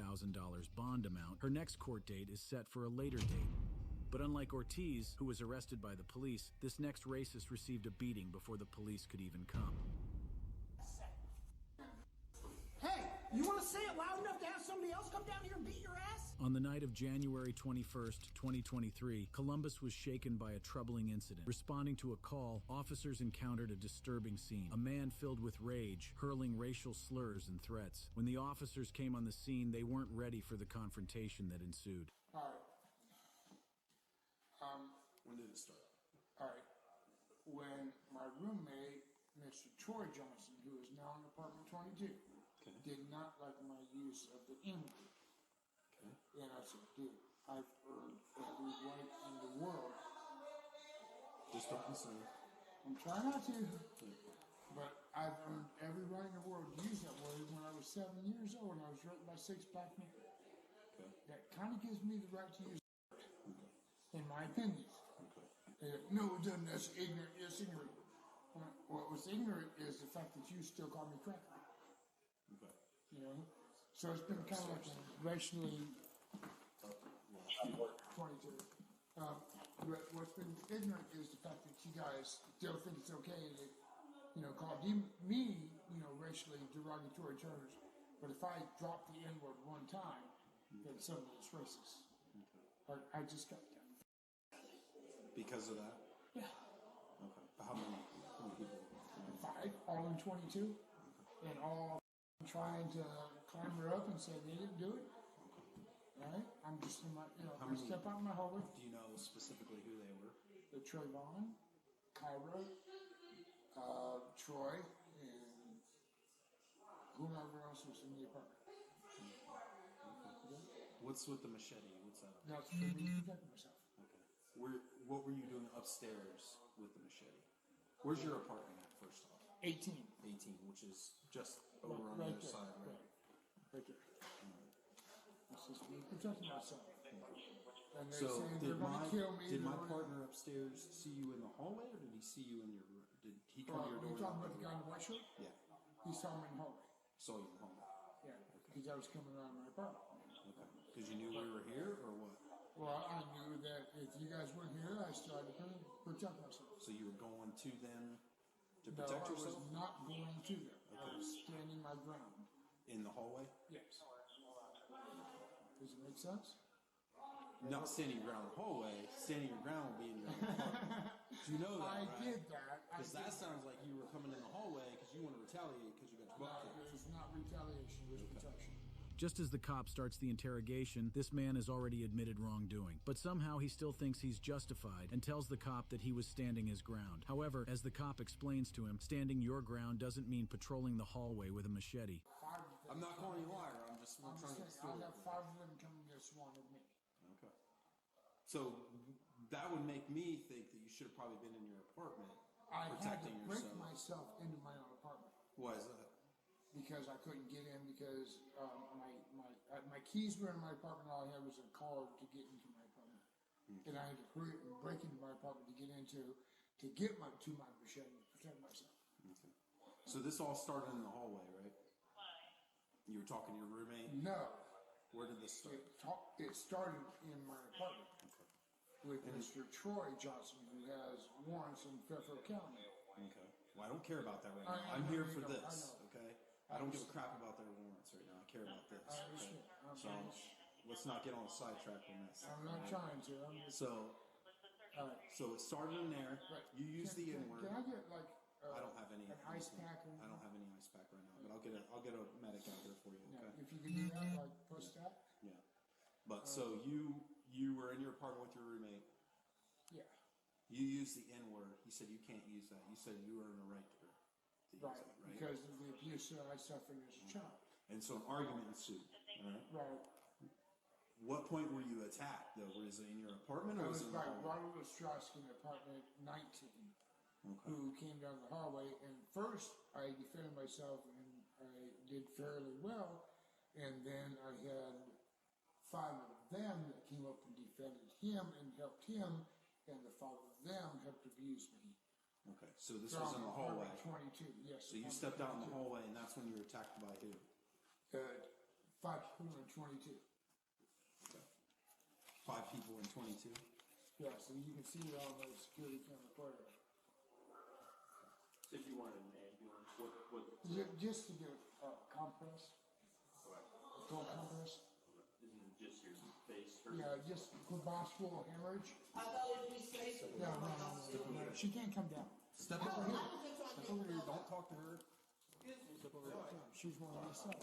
Speaker 2: bond amount. Her next court date is set for a later date. But unlike Ortiz, who was arrested by the police, this next racist received a beating before the police could even come.
Speaker 5: Hey, you want to say it loud enough to have somebody else come down here and beat your ass?
Speaker 2: On the night of January 21st, 2023, Columbus was shaken by a troubling incident. Responding to a call, officers encountered a disturbing scene. A man filled with rage, hurling racial slurs and threats. When the officers came on the scene, they weren't ready for the confrontation that ensued.
Speaker 12: All right.
Speaker 11: When did it start?
Speaker 12: All right. When my roommate, Mr. Troy Johnson, who is now in apartment 22, did not like my use of the N-word.
Speaker 11: Okay.
Speaker 12: And I said, dude, I've earned every right in the world.
Speaker 11: Just don't listen.
Speaker 12: I'm trying not to, but I've earned every right in the world to use that word when I was 7 years old and I was raped by 6 black men.
Speaker 11: Okay.
Speaker 12: That kind of gives me the right to use the word, in my opinion.
Speaker 11: Okay.
Speaker 12: No, it doesn't. That's ignorant. It's ignorant. What was ignorant is the fact that you still call me cracker.
Speaker 11: Okay.
Speaker 12: You know? So it's been kind of like a racially 22. But what's been ignorant is the fact that you guys still think it's okay to, call me, racially derogatory terms. But if I drop the N-word one time, then suddenly it's racist.
Speaker 11: Okay.
Speaker 12: I just got that.
Speaker 11: Because of that?
Speaker 12: Yeah.
Speaker 11: Okay. How many people?
Speaker 12: 5, all in 22, and all trying to climb her up and say they didn't do it. Right? I'm just in my, I step out in my hallway.
Speaker 11: Do you know specifically who they were?
Speaker 12: The Trayvon, Kyra, Troy, and whoever else was in the apartment.
Speaker 11: What's with the machete? What's that?
Speaker 12: That's for me to protect myself.
Speaker 11: Okay. What were you doing upstairs with the machete? Where's your apartment at, first off?
Speaker 12: 18.
Speaker 11: 18, which is just over on
Speaker 12: right
Speaker 11: the other
Speaker 12: there,
Speaker 11: side, right?
Speaker 12: Right there. It's just me protecting myself. And they're
Speaker 11: So
Speaker 12: saying they're going to kill me.
Speaker 11: did my partner upstairs see you in the hallway, or did he see you in your room? Did he come to your door?
Speaker 12: You talking about the guy in the white shirt?
Speaker 11: Yeah.
Speaker 12: He saw me in the hallway.
Speaker 11: Saw you in the hallway.
Speaker 12: Yeah, because I was coming out of my apartment.
Speaker 11: Okay. Because you knew we were here, or what?
Speaker 12: Well, I knew that if you guys weren't here, I started to protect myself.
Speaker 11: So you were going to them to
Speaker 12: No,
Speaker 11: protect
Speaker 12: I
Speaker 11: yourself?
Speaker 12: was not going to them. I was standing my ground.
Speaker 11: In the hallway?
Speaker 12: Yes. Does it make sense?
Speaker 11: Not standing your ground in the hallway. Standing your ground will be in your apartment. You know that,
Speaker 12: I
Speaker 11: right?
Speaker 12: did that.
Speaker 11: Because that sounds like you were coming in the hallway because you want to retaliate because you got your butt
Speaker 12: No,
Speaker 11: kicked.
Speaker 12: it was not retaliation. It was protection.
Speaker 2: Just as the cop starts the interrogation, this man has already admitted wrongdoing. But somehow he still thinks he's justified and tells the cop that he was standing his ground. However, as the cop explains to him, standing your ground doesn't mean patrolling the hallway with a machete.
Speaker 11: I'm not calling you a liar. I'm just trying to
Speaker 12: saying,
Speaker 11: explore.
Speaker 12: I have 5 of them coming to sworn with me.
Speaker 11: Okay. So that would make me think that you should have probably been in your apartment
Speaker 12: I had to
Speaker 11: protecting
Speaker 12: break
Speaker 11: yourself.
Speaker 12: myself into my own apartment.
Speaker 11: Why is that?
Speaker 12: Because I couldn't get in because my keys were in my apartment. All I had was a card to get into my apartment, and I had to hurry and break into my apartment to get my machete to protect myself.
Speaker 11: Okay. So this all started in the hallway, right? You were talking to your roommate?
Speaker 12: No.
Speaker 11: Where did this start?
Speaker 12: It started in my apartment with Mr. Troy Johnson, who has warrants in Fairfield County.
Speaker 11: Okay. Well, I don't care about that right now.
Speaker 12: I'm
Speaker 11: here
Speaker 12: know,
Speaker 11: for
Speaker 12: I know,
Speaker 11: this, okay? I don't give a crap about their warrants right now. I care about this.
Speaker 12: I understand.
Speaker 11: Okay? So let's not get on a sidetrack on this.
Speaker 12: I'm not trying to. I'm just.
Speaker 11: So it started in there.
Speaker 12: Right.
Speaker 11: You use the N-word.
Speaker 12: Can I get like?
Speaker 11: I don't have any.
Speaker 12: An ice pack.
Speaker 11: I don't have any ice pack right now, but I'll get a medic out there for you. Okay.
Speaker 12: Yeah, if you can do that, like push that.
Speaker 11: Yeah. But so you were in your apartment with your roommate.
Speaker 12: Yeah.
Speaker 11: You used the N-word. He said you can't use that. You said you were in the right to use
Speaker 12: Right.
Speaker 11: that, right?
Speaker 12: Because of the abuse that I suffered as a child.
Speaker 11: And so an argument ensued. Right.
Speaker 12: Right.
Speaker 11: What point were you attacked, though? Was it in your apartment or
Speaker 12: It
Speaker 11: was
Speaker 12: was
Speaker 11: it in the
Speaker 12: by
Speaker 11: hallway?
Speaker 12: Robert Ostrowski in apartment 19,
Speaker 11: Okay.
Speaker 12: who came down the hallway. And first, I defended myself, and I did fairly well. And then I had 5 of them that came up and defended him and helped him, and the 5 of them helped abuse me.
Speaker 11: Okay, so this was in the hallway.
Speaker 12: Apartment 22, yes.
Speaker 11: So you stepped out in the hallway, and that's when you were attacked by who?
Speaker 12: 5 people in 22.
Speaker 11: Okay. 5 people in 22?
Speaker 12: Yeah, so you can see it on the security camera footage.
Speaker 13: So if you wanted an ambulance, what?
Speaker 12: Just to get a compress. A cold compress.
Speaker 13: Is it just your face hurt?
Speaker 12: Yeah, just proboscidal hemorrhage.
Speaker 5: I thought it'd be safe.
Speaker 12: No. She can't come down.
Speaker 11: Step over here. Step over here. Don't talk to her. Step over here.
Speaker 12: She's one of myself.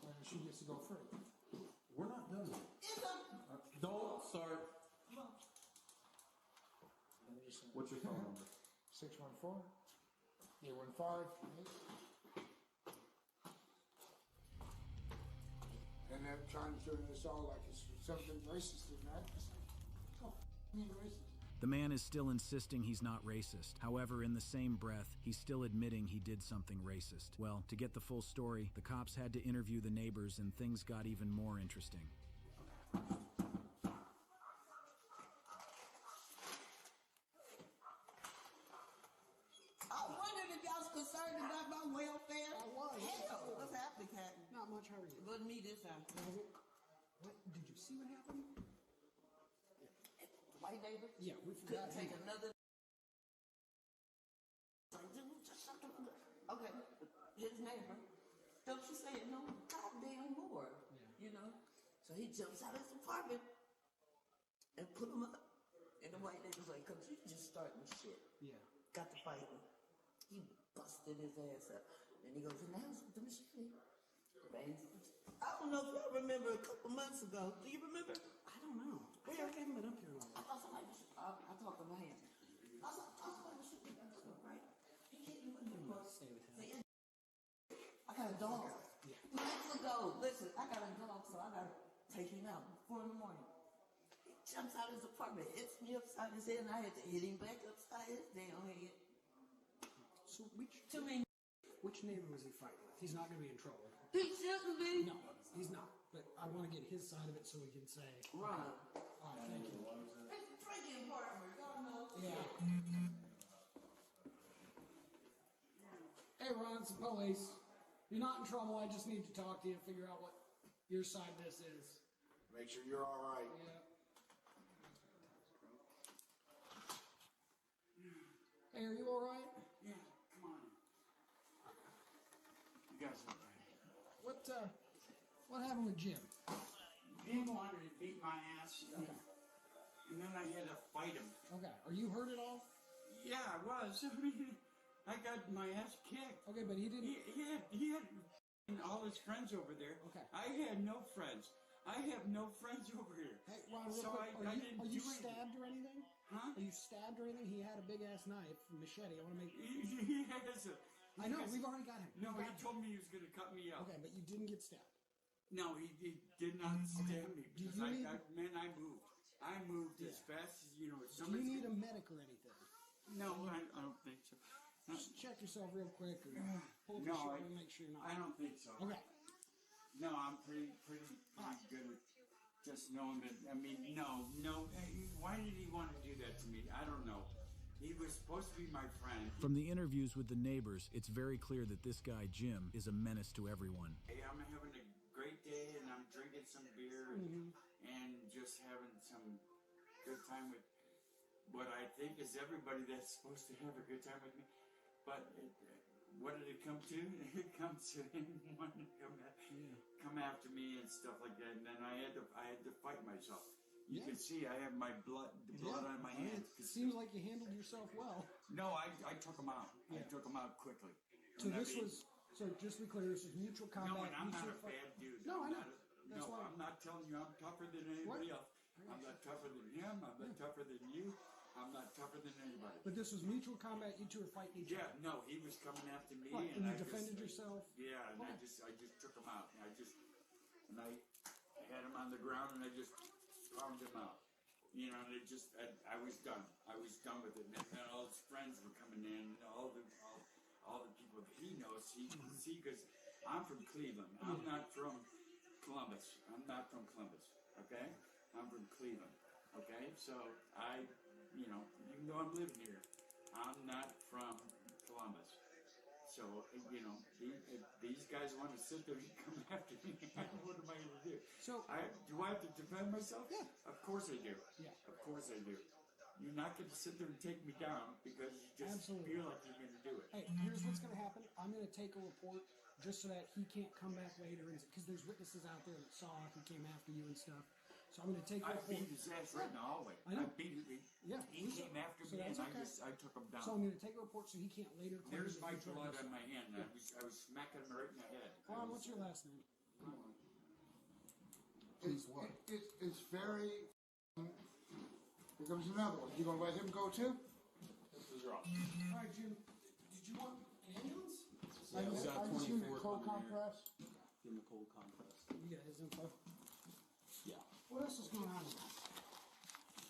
Speaker 12: And she gets to go free.
Speaker 11: We're not done yet. Don't start. What's your phone number?
Speaker 12: 614-815-8. And they're trying to turn this all like it's something racist in that. It's like, oh, racist.
Speaker 2: The man is still insisting he's not racist. However, in the same breath, he's still admitting he did something racist. Well, to get the full story, the cops had to interview the neighbors and things got even more interesting.
Speaker 5: I wondered if y'all was concerned about my welfare.
Speaker 14: I was.
Speaker 5: Hell, what's happening, Captain?
Speaker 14: Not much, how are you?
Speaker 5: It wasn't me this time.
Speaker 14: What, did you see what happened?
Speaker 5: White neighbor?
Speaker 14: Yeah, we forgot.
Speaker 5: Couldn't take another. Okay, his neighbor. Don't you say it no goddamn more? Yeah. You know? So he jumps out of his apartment and put him up. And the white neighbor's like, because you just starting shit.
Speaker 14: Yeah.
Speaker 5: Got to fighting. He busted his ass up. And he goes in the house with the machine. I don't know if y'all remember a couple months ago. Do you remember?
Speaker 14: I don't know. I feel like I haven't been up here in a
Speaker 5: I
Speaker 14: while.
Speaker 5: thought somebody was, I talked to my hand. I thought somebody was shooting that stuff, right? He hit me with the book.
Speaker 14: Stay with him.
Speaker 5: I got a dog.
Speaker 14: Yeah.
Speaker 5: Months ago, listen, I got a dog, so I got to take him out 4 in the morning. He jumps out of his apartment, hits me upside his head, and I had to hit him back upside his damn head.
Speaker 14: So which
Speaker 5: Too many.
Speaker 14: which neighbor was he fighting with? He's not going to be in trouble.
Speaker 5: He shouldn't be.
Speaker 14: No, he's not. But I want to get his side of it so we can say.
Speaker 5: Right.
Speaker 14: All right, thank you.
Speaker 5: It's a drinking partner, y'all know.
Speaker 14: Yeah. Hey, Ron, it's the police. You're not in trouble. I just need to talk to you, figure out what your side this is.
Speaker 10: Make sure you're all right.
Speaker 14: Yeah. Hey, are you all right?
Speaker 15: Yeah, come on. You guys okay?
Speaker 14: What happened with Jim?
Speaker 15: Jim wanted to beat my ass, and then I had to fight him.
Speaker 14: Okay. Are you hurt at all?
Speaker 15: Yeah, I was. I mean, I got my ass kicked.
Speaker 14: Okay, but he didn't.
Speaker 15: He had all his friends over there.
Speaker 14: Okay.
Speaker 15: I had no friends. I have no friends over here.
Speaker 14: Hey, Ron, real
Speaker 15: So
Speaker 14: quick,
Speaker 15: I didn't
Speaker 14: are you
Speaker 15: do anything.
Speaker 14: stabbed or anything?
Speaker 15: Huh?
Speaker 14: Are you stabbed or anything? He had a big ass knife, machete. I want to make.
Speaker 15: He has a.
Speaker 14: I know. We've already got him.
Speaker 15: No,
Speaker 14: We've
Speaker 15: he
Speaker 14: got him.
Speaker 15: told me he was going to cut me up.
Speaker 14: Okay, but you didn't get stabbed.
Speaker 15: No, he did not stab me
Speaker 14: Do
Speaker 15: because
Speaker 14: you need-
Speaker 15: I moved. I moved as fast as you know.
Speaker 14: Do you need a medic or anything?
Speaker 15: No, I don't think so.
Speaker 14: Just check yourself real quick or pull up
Speaker 15: No,
Speaker 14: your shirt and make sure you're not.
Speaker 15: I don't think so.
Speaker 14: Okay.
Speaker 15: No, I'm pretty good with just knowing that. I mean, no. Hey, why did he want to do that to me? I don't know. He was supposed to be my friend.
Speaker 2: From the interviews with the neighbors, it's very clear that this guy, Jim, is a menace to everyone.
Speaker 15: Hey, I'm having a great day and I'm drinking some beer and just having some good time with what I think is everybody that's supposed to have a good time with me. But what did it come to? It comes to him wanting to come after me and stuff like that. And then I had to fight myself. You can see I have my blood on my hands.
Speaker 14: It seems like you handled yourself well.
Speaker 15: No, I took him out. I took him out quickly.
Speaker 14: So just to be clear, this was mutual combat.
Speaker 15: No, and I'm not
Speaker 14: mutual
Speaker 15: a bad dude.
Speaker 14: No, I know.
Speaker 15: No, I'm not telling you I'm tougher than anybody else. I'm not tougher than him. I'm not tougher than you. I'm not tougher than anybody.
Speaker 14: But this was mutual combat. You two were fighting each other.
Speaker 15: Yeah, no, he was coming after me,
Speaker 14: Right,
Speaker 15: and
Speaker 14: and you
Speaker 15: I
Speaker 14: defended
Speaker 15: just,
Speaker 14: yourself.
Speaker 15: Yeah, and I just took him out. I had him on the ground, and I just pounded him out. You know, and I was done. I was done with it. And then all his friends were coming in, and all the people that he knows. See, because I'm from Cleveland. I'm not from Columbus. I'm not from Columbus. Okay, I'm from Cleveland. Okay, so even though I'm living here, I'm not from Columbus. So, these guys want to sit there and come after me. What am I going to do?
Speaker 14: So,
Speaker 15: do I have to defend myself?
Speaker 14: Yeah.
Speaker 15: Of course I do.
Speaker 14: Yeah.
Speaker 15: Of course I do. You're not going to sit there and take me down because you just feel like you're going to do it.
Speaker 14: Hey, here's what's going to happen. I'm going to take a report just so that he can't come back later, because there's witnesses out there that saw he came after you and stuff. So I'm going to take a
Speaker 15: I
Speaker 14: report.
Speaker 15: beat his ass right in the hallway.
Speaker 14: I know.
Speaker 15: I beat him.
Speaker 14: Yeah.
Speaker 15: He came after
Speaker 14: So
Speaker 15: me, and
Speaker 14: that's okay.
Speaker 15: I took him down.
Speaker 14: So I'm going to take a report so he can't later claim
Speaker 15: There's
Speaker 14: that
Speaker 15: my
Speaker 14: you tried
Speaker 15: blood
Speaker 14: to-
Speaker 15: on my hand. I was smacking him right in the head.
Speaker 14: Ron, what's your last name?
Speaker 12: It's very. Here comes another one. You gonna let him go too?
Speaker 14: All right, Jim. Did you want an ambulance?
Speaker 12: I just need a cold compress.
Speaker 11: Give him a cold compress.
Speaker 14: You got his info.
Speaker 11: Yeah.
Speaker 12: What else is going on?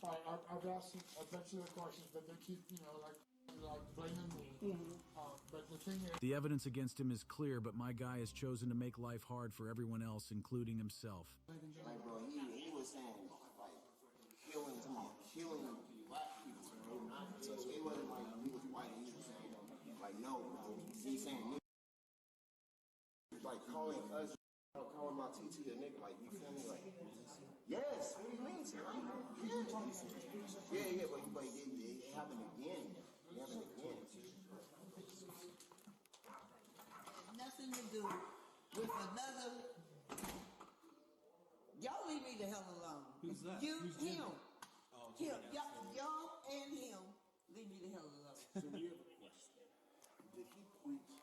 Speaker 12: I've asked a bunch of the questions, but they keep, like blaming me. But the thing is,
Speaker 2: The evidence against him is clear, but my guy has chosen to make life hard for everyone else, including himself.
Speaker 9: Like, bro, he was saying, like, killing black people, bro. It wasn't like we was white. He was saying, like, no, bro. He's saying, like, calling us, calling my TT a nigga, like, you feel me? Like, yes, what do you mean, sir? Yeah, but it happened again. It happened again.
Speaker 5: Nothing to do with another. Y'all leave me the hell alone.
Speaker 11: Who's that?
Speaker 5: You,
Speaker 11: Who's
Speaker 5: him.
Speaker 11: Oh,
Speaker 5: Him. Y'all and him. Leave me the hell alone.
Speaker 10: So you have a question. Did he point the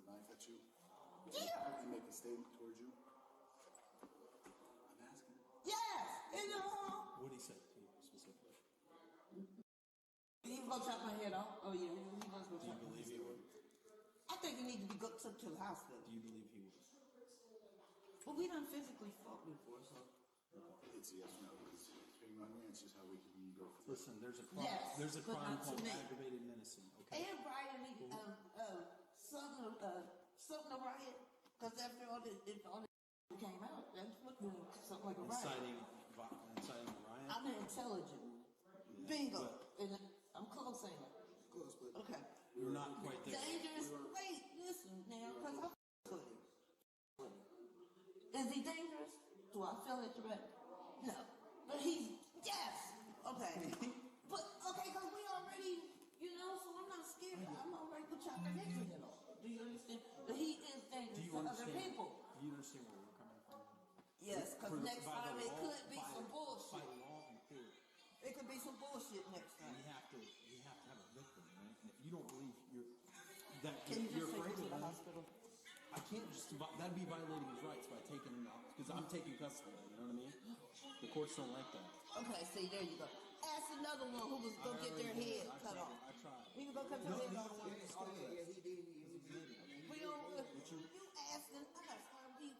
Speaker 10: knife at you?
Speaker 5: Yeah.
Speaker 10: Did he make a statement towards you? I'm asking.
Speaker 5: Yes. In the hall.
Speaker 11: What did he say to you specifically?
Speaker 5: He was gonna chop my head off. Oh yeah, he was gonna
Speaker 11: Do you
Speaker 5: chop my
Speaker 11: believe
Speaker 5: head
Speaker 11: he
Speaker 5: off.
Speaker 11: would?
Speaker 5: I think he needs to be took to the hospital.
Speaker 11: Do you believe he would?
Speaker 5: But we done physically fought before, so.
Speaker 10: It's a yes or no. It's depending on your answers, how we can go for
Speaker 11: Listen, there's a crime.
Speaker 5: Yes,
Speaker 11: There's a
Speaker 5: but
Speaker 11: crime
Speaker 5: not to
Speaker 11: called
Speaker 5: me.
Speaker 11: aggravated menacing. Okay.
Speaker 5: And Brian need something to riot, because after all the came out, that's what something like a riot.
Speaker 11: Inciting a riot.
Speaker 5: I'm an intelligent one. Bingo. And I'm close, ain't I?
Speaker 10: close, but
Speaker 5: Okay.
Speaker 11: We're not quite there.
Speaker 5: Dangerous. Wait, listen now, because I'm with it. next
Speaker 11: by
Speaker 5: time
Speaker 11: the
Speaker 5: it
Speaker 11: law,
Speaker 5: could be some
Speaker 11: by
Speaker 5: bullshit.
Speaker 11: law and theory.
Speaker 5: It could be some bullshit next time.
Speaker 11: You have to have a victim, right? And if you don't believe that
Speaker 5: Can you
Speaker 11: you're
Speaker 5: just take
Speaker 11: afraid
Speaker 5: him to
Speaker 11: of
Speaker 5: the
Speaker 11: them,
Speaker 5: hospital?
Speaker 11: I can't just. That'd be violating his rights by taking him off because I'm taking custody. You know what I mean? The courts don't like that.
Speaker 5: Okay, see, there you go. Ask another one who was gonna get their head cut off.
Speaker 11: I tried.
Speaker 5: We can go cut your head off. We don't. You asked him. I gotta find you.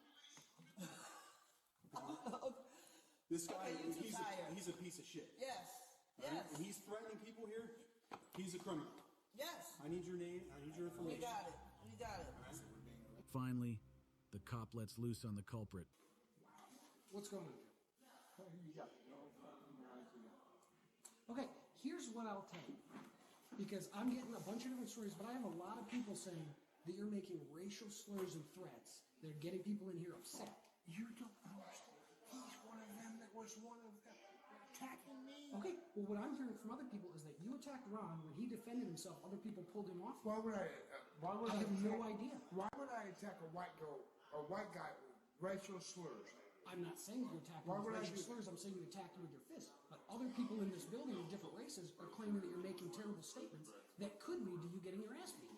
Speaker 11: This guy,
Speaker 5: Okay, you too tired.
Speaker 11: he's a piece of shit.
Speaker 5: Yes. Yes.
Speaker 11: And he's threatening people here. He's a criminal.
Speaker 5: Yes.
Speaker 11: I need your name. I need your
Speaker 5: We
Speaker 11: information.
Speaker 5: got it. We got it.
Speaker 2: Finally, the cop lets loose on the culprit.
Speaker 14: What's going on? Okay, here's what I'll tell you. Because I'm getting a bunch of different stories, but I have a lot of people saying that you're making racial slurs and threats that are getting people in here upset.
Speaker 12: You don't understand. He's one of them that was one of them attacking me.
Speaker 14: Okay, well, what I'm hearing from other people is that you attacked Ron when he defended himself. Other people pulled him off.
Speaker 12: Why would I?
Speaker 14: I have no idea.
Speaker 12: Why would I attack a white guy with racial slurs?
Speaker 14: I'm not saying you attacked him with racial slurs. I'm saying you attacked him with your fist. But other people in this building of different races are claiming that you're making terrible statements that could lead to you getting your ass beat.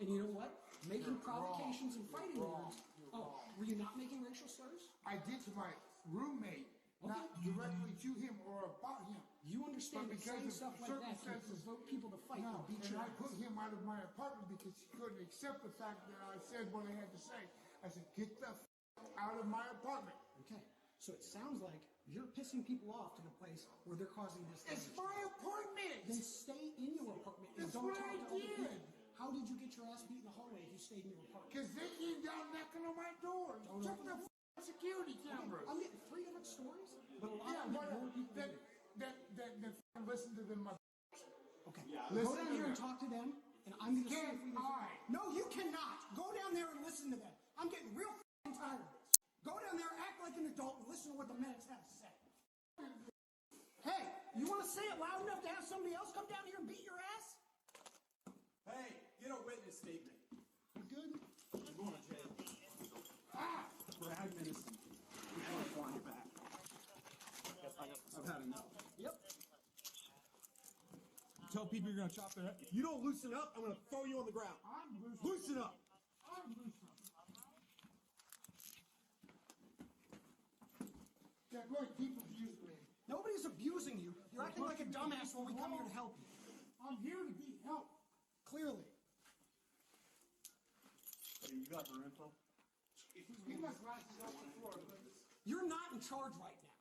Speaker 14: And you know what? Making provocations and fighting words. Oh, were you not making racial slurs?
Speaker 12: I did to my roommate, not directly to him or about him.
Speaker 14: You understand that saying stuff like that can
Speaker 12: circumstances.
Speaker 14: provoke people to fight and beat
Speaker 12: And
Speaker 14: your
Speaker 12: I put him out of my apartment because he couldn't accept the fact that I said what I had to say. I said, get the out of my apartment.
Speaker 14: Okay, so it sounds like you're pissing people off to the place where they're causing this damage.
Speaker 12: It's my apartment.
Speaker 14: Then stay in your apartment and
Speaker 12: That's
Speaker 14: don't
Speaker 12: what
Speaker 14: talk
Speaker 12: I
Speaker 14: to other
Speaker 12: did.
Speaker 14: people. How did you get your ass beat in the hallway if you stayed in your apartment?
Speaker 12: Because they came down knocking on my door. Check the security cameras.
Speaker 14: I'm getting 3 different stories, but a lot
Speaker 12: Yeah,
Speaker 14: of them
Speaker 12: but
Speaker 14: more people
Speaker 12: that listen to them.
Speaker 14: Okay,
Speaker 12: Listen
Speaker 14: go down
Speaker 12: to
Speaker 14: here and
Speaker 12: them.
Speaker 14: talk to them, and I'm going to see if we
Speaker 12: Can I?
Speaker 14: No, you cannot. Go down there and listen to them. I'm getting real tired of this. Go down there, act like an adult, and listen to what the medics have to say. Hey, you want to say it loud enough to have somebody else come down here and beat your ass?
Speaker 11: Hey, get a witness statement.
Speaker 14: You good?
Speaker 11: You're going to jail. For admonition. You're going to fly you back. I've had enough.
Speaker 14: Yep.
Speaker 11: Tell people you're going to chop their head. If you don't loosen up, I'm going to throw you on the ground.
Speaker 12: I'm loosening.
Speaker 11: Loosen up.
Speaker 12: I'm loosening. Yeah, look, people abuse me.
Speaker 14: Nobody's abusing you. You're acting like a dumbass when we come here to help you.
Speaker 12: I'm here to be helped.
Speaker 14: Clearly.
Speaker 11: Hey, you got their info?
Speaker 12: Leave my glasses off the floor, please.
Speaker 14: You're not in charge right now.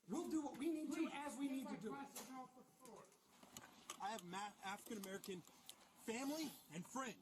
Speaker 14: We'll do what we need to as we need to do.
Speaker 12: Leave my glasses off the floor.
Speaker 11: I have African American family and friends.